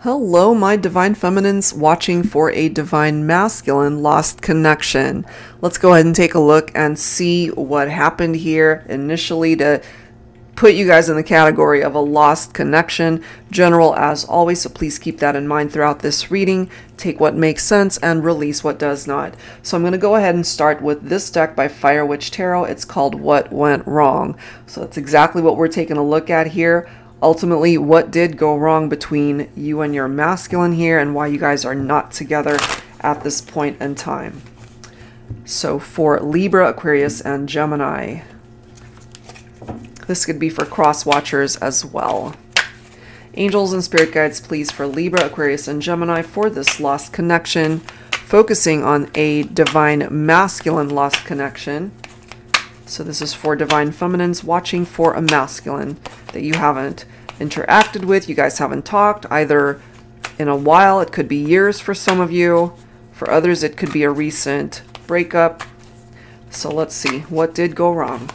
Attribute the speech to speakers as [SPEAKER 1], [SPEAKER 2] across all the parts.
[SPEAKER 1] Hello, my divine feminines watching for a divine masculine lost connection. Let's go ahead and take a look and see what happened here initially to put you guys in the category of a lost connection. General as always, so please keep that in mind throughout this reading. Take what makes sense and release what does not. So I'm going to go ahead and start with this deck by Fire Witch Tarot. It's called What Went Wrong. So that's exactly what we're taking a look at here. Ultimately, what did go wrong between you and your masculine here and why you guys are not together at this point in time. So for Libra, Aquarius, and Gemini, this could be for cross watchers as well. Angels and spirit guides, please, for Libra, Aquarius, and Gemini for this lost connection, focusing on a divine masculine lost connection. So this is for divine feminines watching for a masculine that you haven't interacted with, you guys haven't talked either in a while. It could be years for some of you. For others, it could be a recent breakup. So let's see, what did go wrong?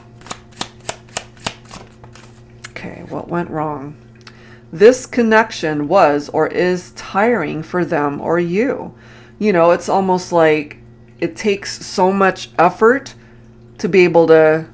[SPEAKER 1] Okay, what went wrong? This connection was or is tiring for them or you. You know, it's almost like it takes so much effort to be able to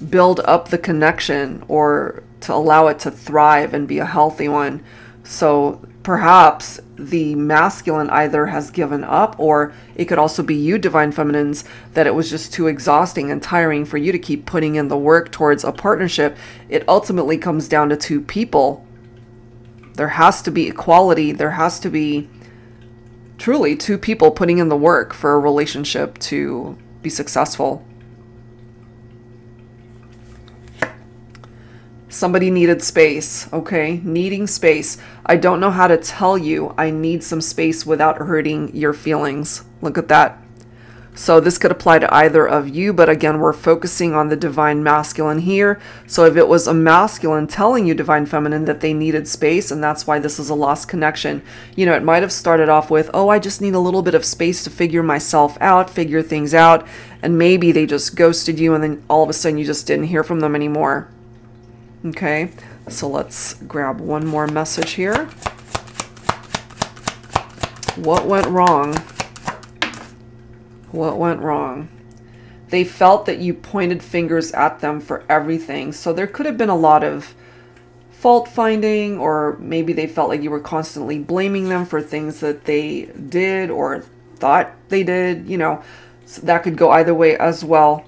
[SPEAKER 1] build up the connection or to allow it to thrive and be a healthy one. So perhaps the masculine either has given up, or it could also be you, divine feminines, that it was just too exhausting and tiring for you to keep putting in the work towards a partnership. It ultimately comes down to two people. There has to be equality. There has to be truly two people putting in the work for a relationship to be successful. Somebody needed space, okay? Needing space. I don't know how to tell you I need some space without hurting your feelings. Look at that. So this could apply to either of you, but again, we're focusing on the divine masculine here. So if it was a masculine telling you, divine feminine, that they needed space, and that's why this is a lost connection, you know, it might have started off with, oh, I just need a little bit of space to figure myself out, figure things out, and maybe they just ghosted you, and then all of a sudden you just didn't hear from them anymore. Okay, so let's grab one more message here. What went wrong? What went wrong? They felt that you pointed fingers at them for everything. So there could have been a lot of fault finding, or maybe they felt like you were constantly blaming them for things that they did or thought they did. You know, so that could go either way as well.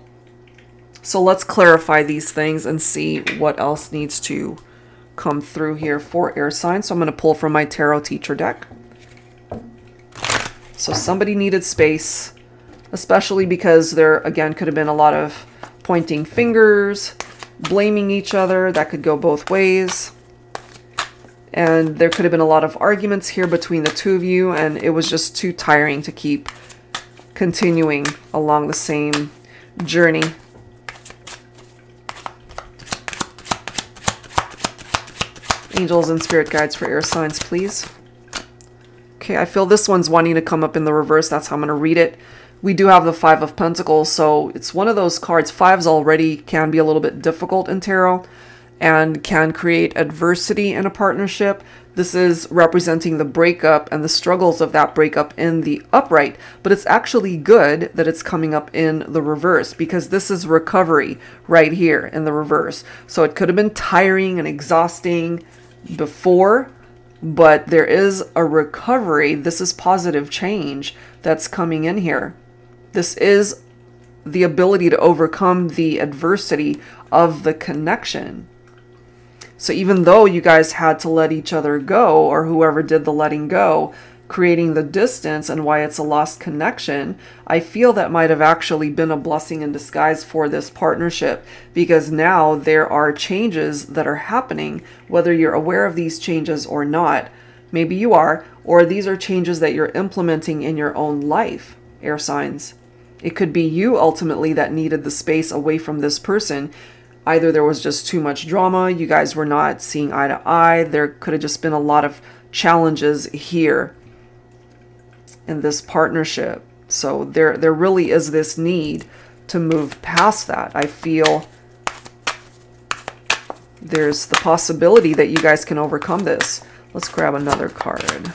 [SPEAKER 1] So let's clarify these things and see what else needs to come through here for air signs. So I'm going to pull from my tarot teacher deck. So somebody needed space, especially because there, again, could have been a lot of pointing fingers, blaming each other. That could go both ways. And there could have been a lot of arguments here between the two of you, and it was just too tiring to keep continuing along the same journey. Angels and spirit guides for air signs, please. Okay, I feel this one's wanting to come up in the reverse. That's how I'm going to read it. We do have the Five of Pentacles, so it's one of those cards. Fives already can be a little bit difficult in tarot and can create adversity in a partnership. This is representing the breakup and the struggles of that breakup in the upright, but it's actually good that it's coming up in the reverse, because this is recovery right here in the reverse. So it could have been tiring and exhausting before, but there is a recovery. This is positive change that's coming in here. This is the ability to overcome the adversity of the connection. So even though you guys had to let each other go, or whoever did the letting go, creating the distance and why it's a lost connection, I feel that might have actually been a blessing in disguise for this partnership, because now there are changes that are happening, whether you're aware of these changes or not. Maybe you are, or these are changes that you're implementing in your own life, air signs. It could be you ultimately that needed the space away from this person. Either there was just too much drama, you guys were not seeing eye to eye, there could have just been a lot of challenges here in this partnership. So there really is this need to move past that. I feel there's the possibility that you guys can overcome this. Let's grab another card.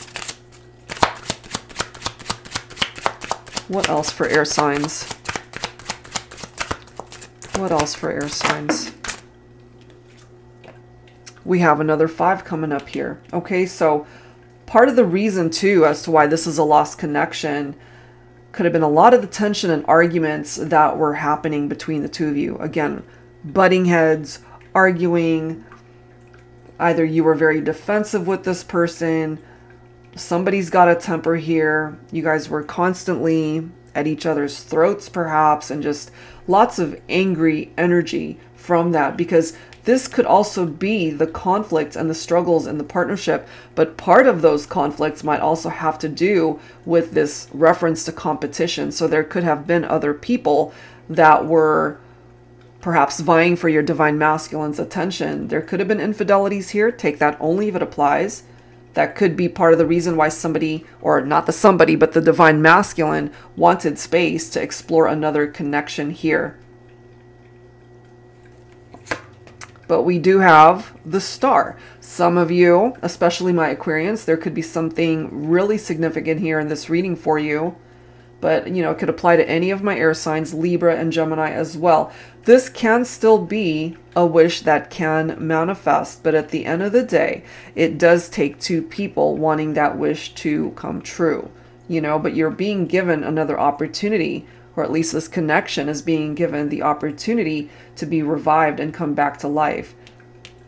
[SPEAKER 1] What else for air signs? What else for air signs? We have another 5 coming up here. Okay, so part of the reason too as to why this is a lost connection could have been a lot of the tension and arguments that were happening between the two of you. Again, butting heads, arguing. Either you were very defensive with this person, somebody's got a temper here, you guys were constantly at each other's throats perhaps, and just lots of angry energy from that, because this could also be the conflict and the struggles in the partnership, but part of those conflicts might also have to do with this reference to competition. So there could have been other people that were perhaps vying for your divine masculine's attention. There could have been infidelities here. Take that only if it applies. That could be part of the reason why somebody, or not the somebody, but the divine masculine wanted space to explore another connection here. But we do have the star. Some of you, especially my Aquarians, there could be something really significant here in this reading for you. But, you know, it could apply to any of my air signs, Libra and Gemini as well. This can still be a wish that can manifest, but at the end of the day, it does take 2 people wanting that wish to come true, you know, but you're being given another opportunity, or at least this connection is being given the opportunity to be revived and come back to life.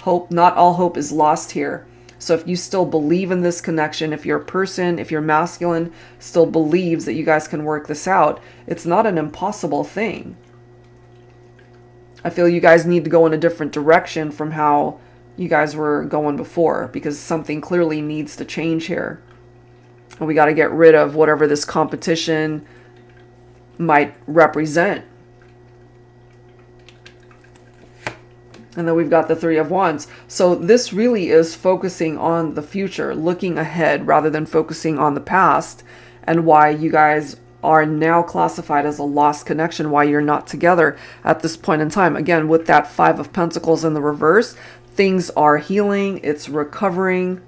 [SPEAKER 1] Hope, not all hope is lost here. So if you still believe in this connection, if your person, if your masculine still believes that you guys can work this out, it's not an impossible thing. I feel you guys need to go in a different direction from how you guys were going before, because something clearly needs to change here. And we got to get rid of whatever this competition might represent. And then we've got the 3 of Wands. So this really is focusing on the future, looking ahead rather than focusing on the past, and why you guys are now classified as a lost connection, why you're not together at this point in time. Again, with that 5 of Pentacles in the reverse, things are healing, it's recovering,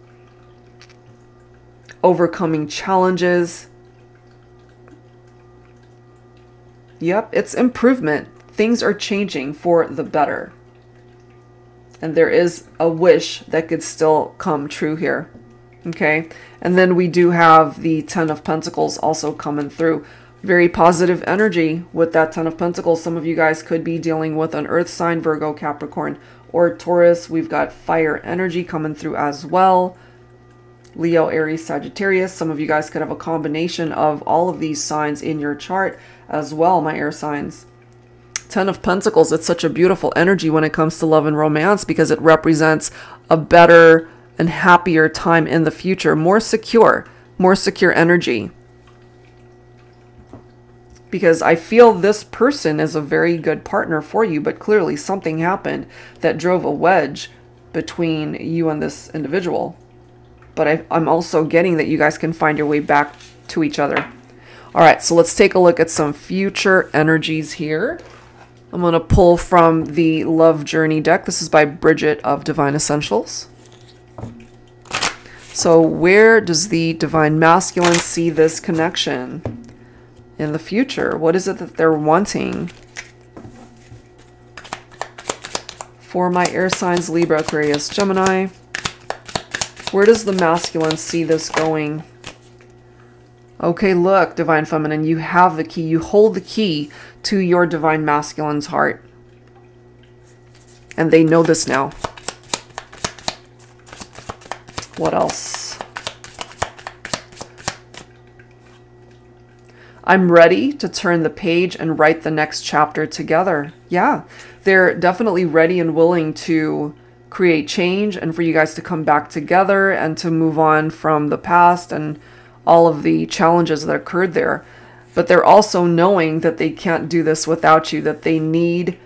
[SPEAKER 1] overcoming challenges. Yep, it's improvement. Things are changing for the better. And there is a wish that could still come true here. Okay. And then we do have the 10 of Pentacles also coming through. Very positive energy with that 10 of Pentacles. Some of you guys could be dealing with an earth sign, Virgo, Capricorn, or Taurus. We've got fire energy coming through as well. Leo, Aries, Sagittarius. Some of you guys could have a combination of all of these signs in your chart as well, my air signs. 10 of Pentacles, it's such a beautiful energy when it comes to love and romance, because it represents a better and happier time in the future, more secure energy. Because I feel this person is a very good partner for you, but clearly something happened that drove a wedge between you and this individual. But I'm also getting that you guys can find your way back to each other. All right, so let's take a look at some future energies here. I'm going to pull from the Love Journey deck. This is by Bridget of Divine Essentials. So where does the Divine Masculine see this connection in the future? What is it that they're wanting? For my air signs, Libra, Aquarius, Gemini, where does the masculine see this going? Okay, look, Divine Feminine, you have the key. You hold the key to your Divine Masculine's heart. And they know this now. What else? I'm ready to turn the page and write the next chapter together. Yeah, they're definitely ready and willing to create change and for you guys to come back together and to move on from the past and all of the challenges that occurred there. But they're also knowing that they can't do this without you, that they need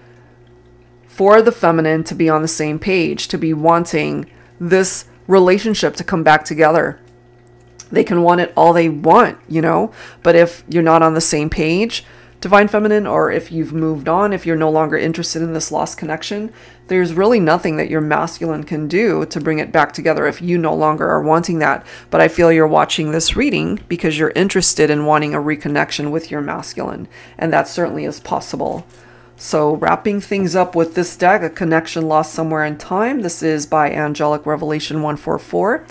[SPEAKER 1] for the feminine to be on the same page, to be wanting this relationship to come back together. They can want it all they want, you know, but if you're not on the same page, Divine Feminine, or if you've moved on, if you're no longer interested in this lost connection, there's really nothing that your masculine can do to bring it back together if you no longer are wanting that. But I feel you're watching this reading because you're interested in wanting a reconnection with your masculine, and that certainly is possible. So wrapping things up with this deck, A Connection Lost Somewhere in Time. This is by Angelic Revelation 144.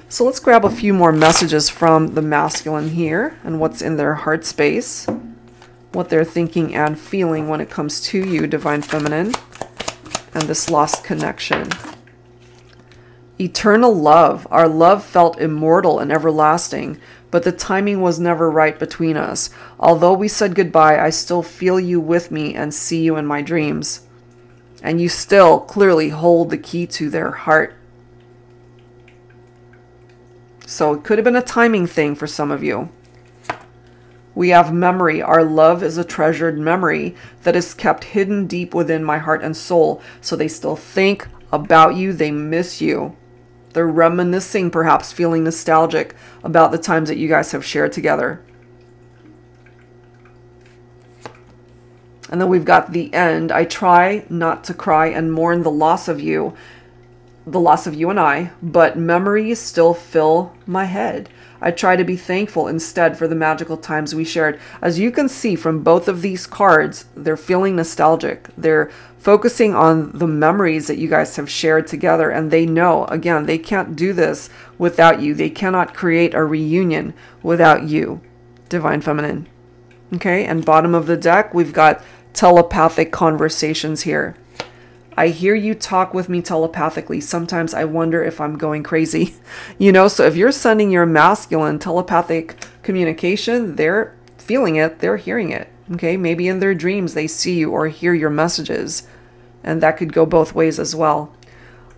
[SPEAKER 1] So let's grab a few more messages from the masculine here and what's in their heart space, what they're thinking and feeling when it comes to you, Divine Feminine, and this lost connection. Eternal love. Our love felt immortal and everlasting, but the timing was never right between us. Although we said goodbye, I still feel you with me and see you in my dreams. And you still clearly hold the key to their heart. So it could have been a timing thing for some of you. We have memory. Our love is a treasured memory that is kept hidden deep within my heart and soul. So they still think about you. They miss you. They're reminiscing, perhaps feeling nostalgic about the times that you guys have shared together. And then we've got the end. I try not to cry and mourn the loss of you and I, but memories still fill my head. I try to be thankful instead for the magical times we shared. As you can see from both of these cards, they're feeling nostalgic. They're focusing on the memories that you guys have shared together, and they know, again, they can't do this without you. They cannot create a reunion without you, Divine Feminine. Okay, and bottom of the deck, we've got telepathic conversations here. I hear you talk with me telepathically. Sometimes I wonder if I'm going crazy. You know, so if you're sending your masculine telepathic communication, they're feeling it, they're hearing it. Okay, maybe in their dreams they see you or hear your messages. And that could go both ways as well.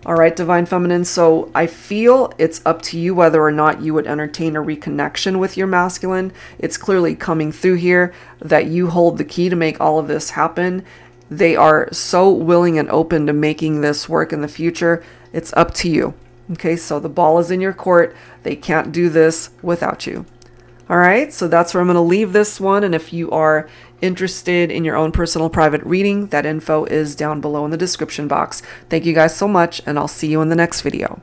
[SPEAKER 1] All right, Divine Feminine, so I feel it's up to you whether or not you would entertain a reconnection with your masculine. It's clearly coming through here that you hold the key to make all of this happen. They are so willing and open to making this work in the future. It's up to you. Okay, so the ball is in your court. They can't do this without you. All right, so that's where I'm going to leave this one. And if you are interested in your own personal private reading, that info is down below in the description box. Thank you guys so much, and I'll see you in the next video.